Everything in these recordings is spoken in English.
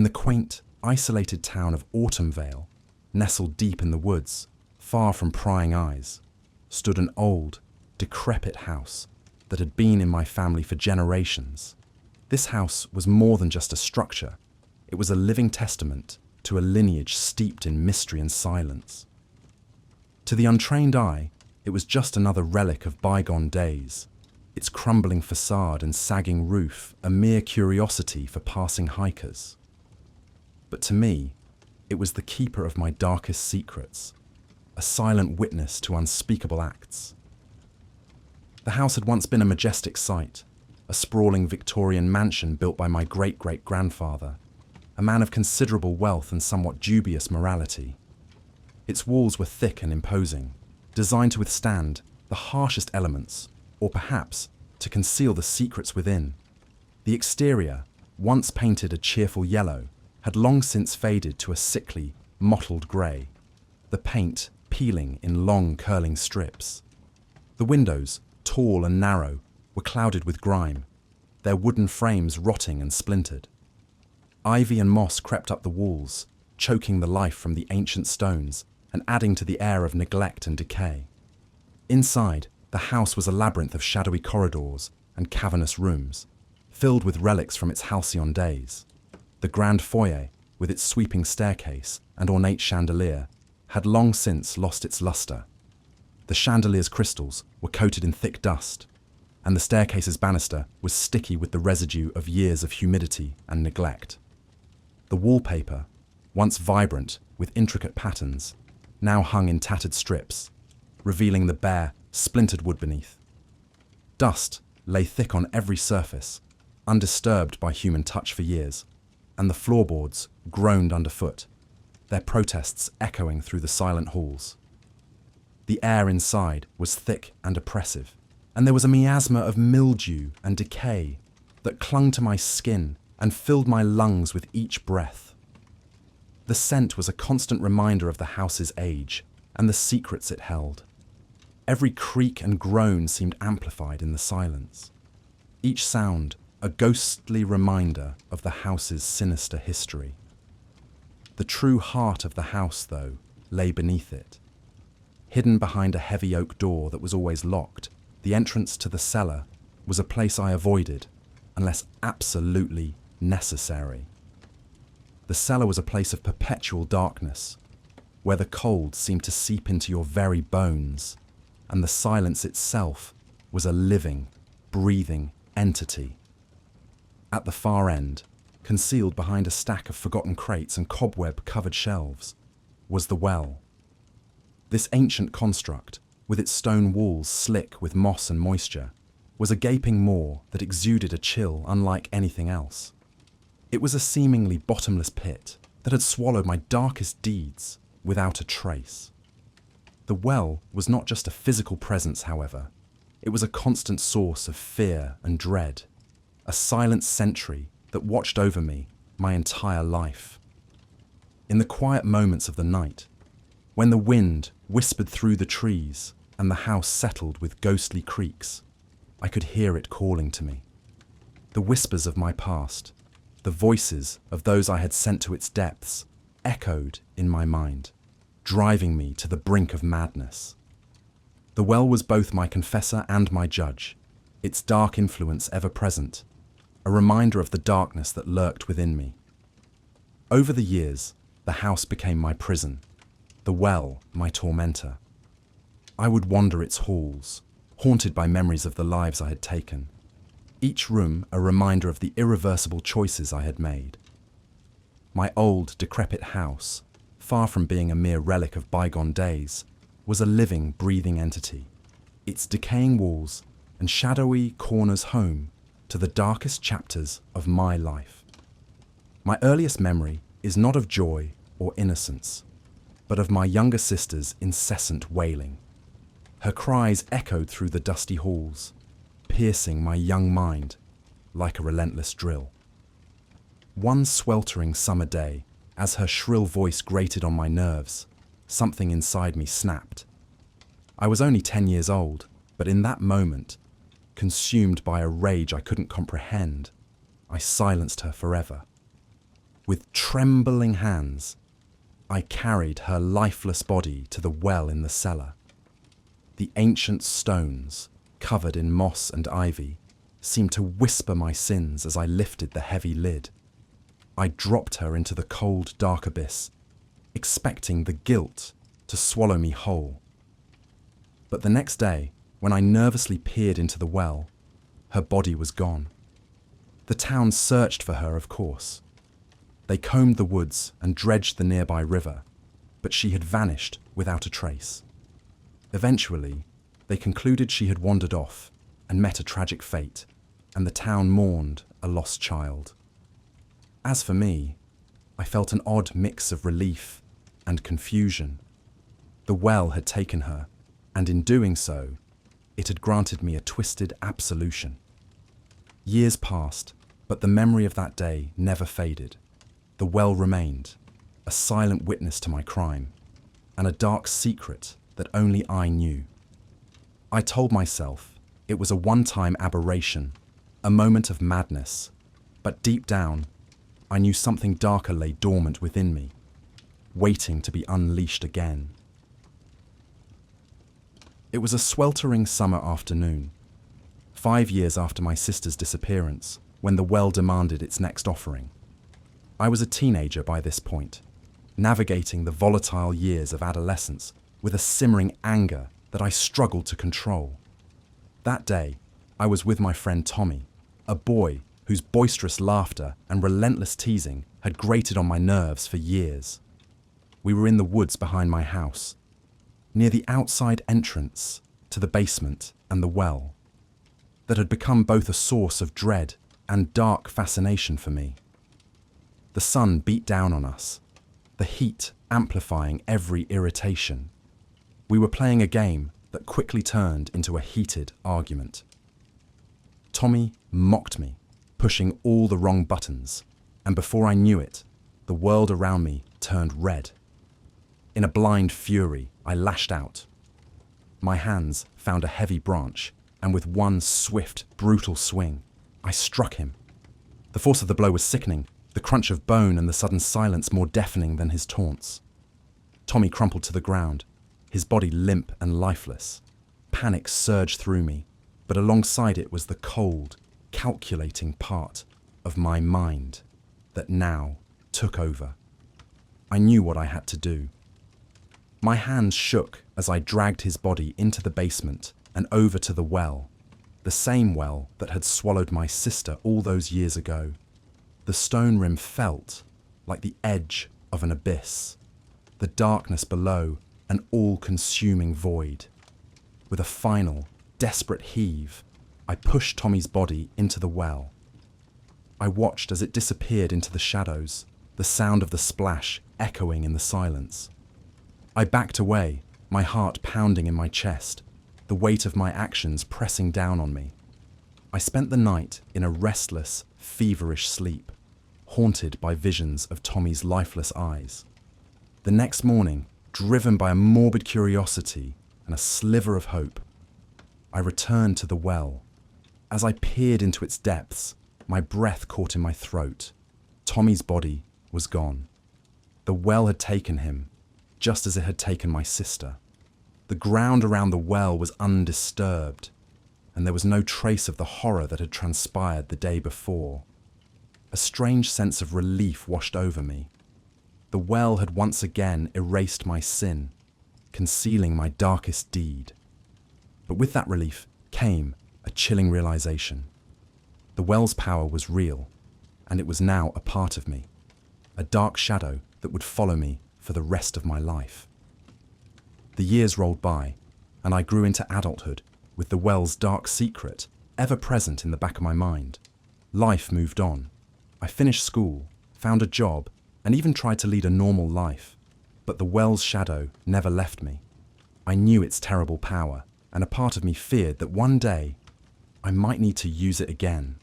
In the quaint, isolated town of Autumnvale, nestled deep in the woods, far from prying eyes, stood an old, decrepit house that had been in my family for generations. This house was more than just a structure. It was a living testament to a lineage steeped in mystery and silence. To the untrained eye, it was just another relic of bygone days, its crumbling facade and sagging roof a mere curiosity for passing hikers. But to me, it was the keeper of my darkest secrets, a silent witness to unspeakable acts. The house had once been a majestic sight, a sprawling Victorian mansion built by my great-great-grandfather, a man of considerable wealth and somewhat dubious morality. Its walls were thick and imposing, designed to withstand the harshest elements, or perhaps to conceal the secrets within. The exterior, once painted a cheerful yellow, had long since faded to a sickly, mottled grey, the paint peeling in long curling strips. The windows, tall and narrow, were clouded with grime, their wooden frames rotting and splintered. Ivy and moss crept up the walls, choking the life from the ancient stones and adding to the air of neglect and decay. Inside, the house was a labyrinth of shadowy corridors and cavernous rooms, filled with relics from its halcyon days. The grand foyer, with its sweeping staircase and ornate chandelier, had long since lost its luster. The chandelier's crystals were coated in thick dust, and the staircase's banister was sticky with the residue of years of humidity and neglect. The wallpaper, once vibrant with intricate patterns, now hung in tattered strips, revealing the bare, splintered wood beneath. Dust lay thick on every surface, undisturbed by human touch for years, and the floorboards groaned underfoot, their protests echoing through the silent halls. The air inside was thick and oppressive, and there was a miasma of mildew and decay that clung to my skin and filled my lungs with each breath. The scent was a constant reminder of the house's age and the secrets it held. Every creak and groan seemed amplified in the silence, each sound a ghostly reminder of the house's sinister history. The true heart of the house, though, lay beneath it. Hidden behind a heavy oak door that was always locked, the entrance to the cellar was a place I avoided unless absolutely necessary. The cellar was a place of perpetual darkness, where the cold seemed to seep into your very bones, and the silence itself was a living, breathing entity. At the far end, concealed behind a stack of forgotten crates and cobweb-covered shelves, was the well. This ancient construct, with its stone walls slick with moss and moisture, was a gaping maw that exuded a chill unlike anything else. It was a seemingly bottomless pit that had swallowed my darkest deeds without a trace. The well was not just a physical presence, however. It was a constant source of fear and dread, a silent sentry that watched over me my entire life. In the quiet moments of the night, when the wind whispered through the trees and the house settled with ghostly creaks, I could hear it calling to me. The whispers of my past, the voices of those I had sent to its depths, echoed in my mind, driving me to the brink of madness. The well was both my confessor and my judge, its dark influence ever present, a reminder of the darkness that lurked within me. Over the years, the house became my prison, the well my tormentor. I would wander its halls, haunted by memories of the lives I had taken, each room a reminder of the irreversible choices I had made. My old, decrepit house, far from being a mere relic of bygone days, was a living, breathing entity, its decaying walls and shadowy corners home to the darkest chapters of my life. My earliest memory is not of joy or innocence, but of my younger sister's incessant wailing. Her cries echoed through the dusty halls, piercing my young mind like a relentless drill. One sweltering summer day, as her shrill voice grated on my nerves, something inside me snapped. I was only 10 years old, but in that moment, consumed by a rage I couldn't comprehend, I silenced her forever. With trembling hands, I carried her lifeless body to the well in the cellar. The ancient stones, covered in moss and ivy, seemed to whisper my sins as I lifted the heavy lid. I dropped her into the cold, dark abyss, expecting the guilt to swallow me whole. But the next day, when I nervously peered into the well, her body was gone. The town searched for her, of course. They combed the woods and dredged the nearby river, but she had vanished without a trace. Eventually, they concluded she had wandered off and met a tragic fate, and the town mourned a lost child. As for me, I felt an odd mix of relief and confusion. The well had taken her, and in doing so, it had granted me a twisted absolution. Years passed, but the memory of that day never faded. The well remained, a silent witness to my crime, and a dark secret that only I knew. I told myself it was a one-time aberration, a moment of madness, but deep down, I knew something darker lay dormant within me, waiting to be unleashed again. It was a sweltering summer afternoon, 5 years after my sister's disappearance, when the well demanded its next offering. I was a teenager by this point, navigating the volatile years of adolescence with a simmering anger that I struggled to control. That day, I was with my friend Tommy, a boy whose boisterous laughter and relentless teasing had grated on my nerves for years. We were in the woods behind my house, near the outside entrance to the basement and the well, that had become both a source of dread and dark fascination for me. The sun beat down on us, the heat amplifying every irritation. We were playing a game that quickly turned into a heated argument. Tommy mocked me, pushing all the wrong buttons, and before I knew it, the world around me turned red. In a blind fury, I lashed out. My hands found a heavy branch, and with one swift, brutal swing, I struck him. The force of the blow was sickening, the crunch of bone and the sudden silence more deafening than his taunts. Tommy crumpled to the ground, his body limp and lifeless. Panic surged through me, but alongside it was the cold, calculating part of my mind that now took over. I knew what I had to do. My hands shook as I dragged his body into the basement and over to the well, the same well that had swallowed my sister all those years ago. The stone rim felt like the edge of an abyss, the darkness below an all-consuming void. With a final, desperate heave, I pushed Tommy's body into the well. I watched as it disappeared into the shadows, the sound of the splash echoing in the silence. I backed away, my heart pounding in my chest, the weight of my actions pressing down on me. I spent the night in a restless, feverish sleep, haunted by visions of Tommy's lifeless eyes. The next morning, driven by a morbid curiosity and a sliver of hope, I returned to the well. As I peered into its depths, my breath caught in my throat. Tommy's body was gone. The well had taken him, just as it had taken my sister. The ground around the well was undisturbed, and there was no trace of the horror that had transpired the day before. A strange sense of relief washed over me. The well had once again erased my sin, concealing my darkest deed. But with that relief came a chilling realization. The well's power was real, and it was now a part of me, a dark shadow that would follow me for the rest of my life. The years rolled by, and I grew into adulthood with the well's dark secret ever present in the back of my mind. Life moved on. I finished school, found a job, and even tried to lead a normal life. But the well's shadow never left me. I knew its terrible power, and a part of me feared that one day I might need to use it again.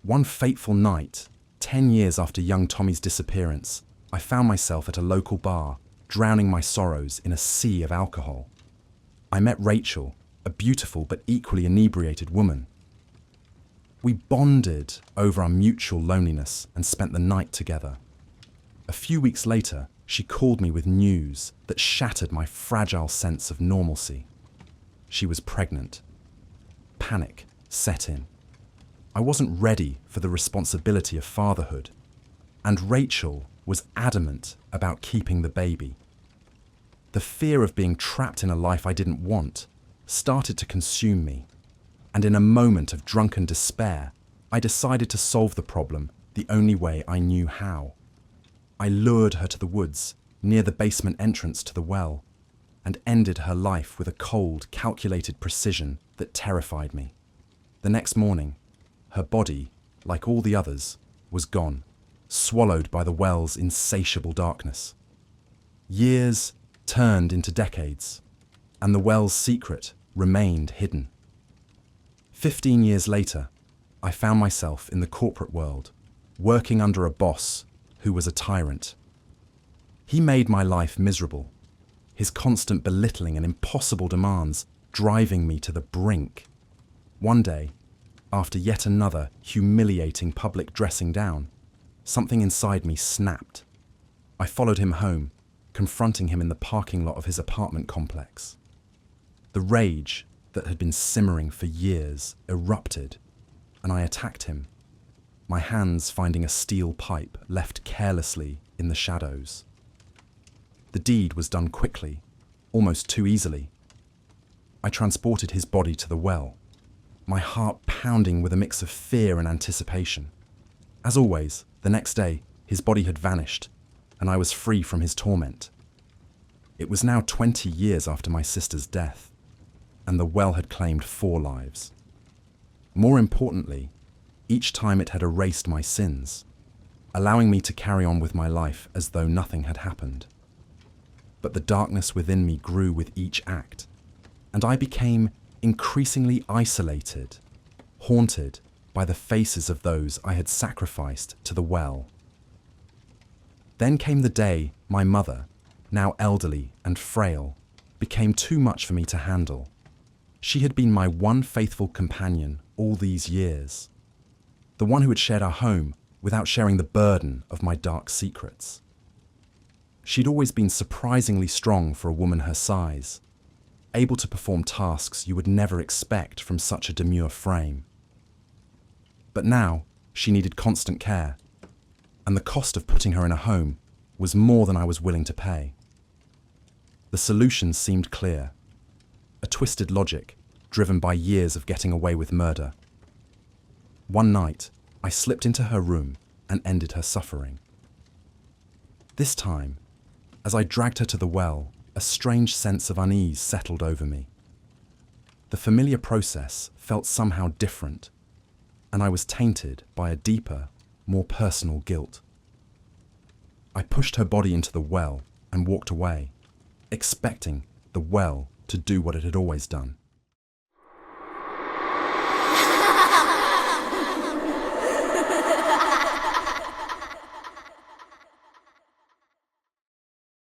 One fateful night, 10 years after young Tommy's disappearance, I found myself at a local bar, drowning my sorrows in a sea of alcohol. I met Rachel, a beautiful but equally inebriated woman. We bonded over our mutual loneliness and spent the night together. A few weeks later, she called me with news that shattered my fragile sense of normalcy. She was pregnant. Panic set in. I wasn't ready for the responsibility of fatherhood, and Rachel was adamant about keeping the baby. The fear of being trapped in a life I didn't want started to consume me, and in a moment of drunken despair, I decided to solve the problem the only way I knew how. I lured her to the woods near the basement entrance to the well, and ended her life with a cold, calculated precision that terrified me. The next morning, her body, like all the others, was gone, swallowed by the well's insatiable darkness. Years turned into decades, and the well's secret remained hidden. 15 years later, I found myself in the corporate world, working under a boss who was a tyrant. He made my life miserable, his constant belittling and impossible demands driving me to the brink. One day, after yet another humiliating public dressing down, something inside me snapped. I followed him home, confronting him in the parking lot of his apartment complex. The rage that had been simmering for years erupted, and I attacked him, my hands finding a steel pipe left carelessly in the shadows. The deed was done quickly, almost too easily. I transported his body to the well, my heart pounding with a mix of fear and anticipation. As always, the next day, his body had vanished, and I was free from his torment. It was now 20 years after my sister's death, and the well had claimed 4 lives. More importantly, each time it had erased my sins, allowing me to carry on with my life as though nothing had happened. But the darkness within me grew with each act, and I became increasingly isolated, haunted by the faces of those I had sacrificed to the well. Then came the day my mother, now elderly and frail, became too much for me to handle. She had been my one faithful companion all these years, the one who had shared our home without sharing the burden of my dark secrets. She'd always been surprisingly strong for a woman her size, able to perform tasks you would never expect from such a demure frame. But now she needed constant care, and the cost of putting her in a home was more than I was willing to pay. The solution seemed clear, a twisted logic driven by years of getting away with murder. One night, I slipped into her room and ended her suffering. This time, as I dragged her to the well, a strange sense of unease settled over me. The familiar process felt somehow different, and I was tainted by a deeper, more personal guilt. I pushed her body into the well and walked away, expecting the well to do what it had always done.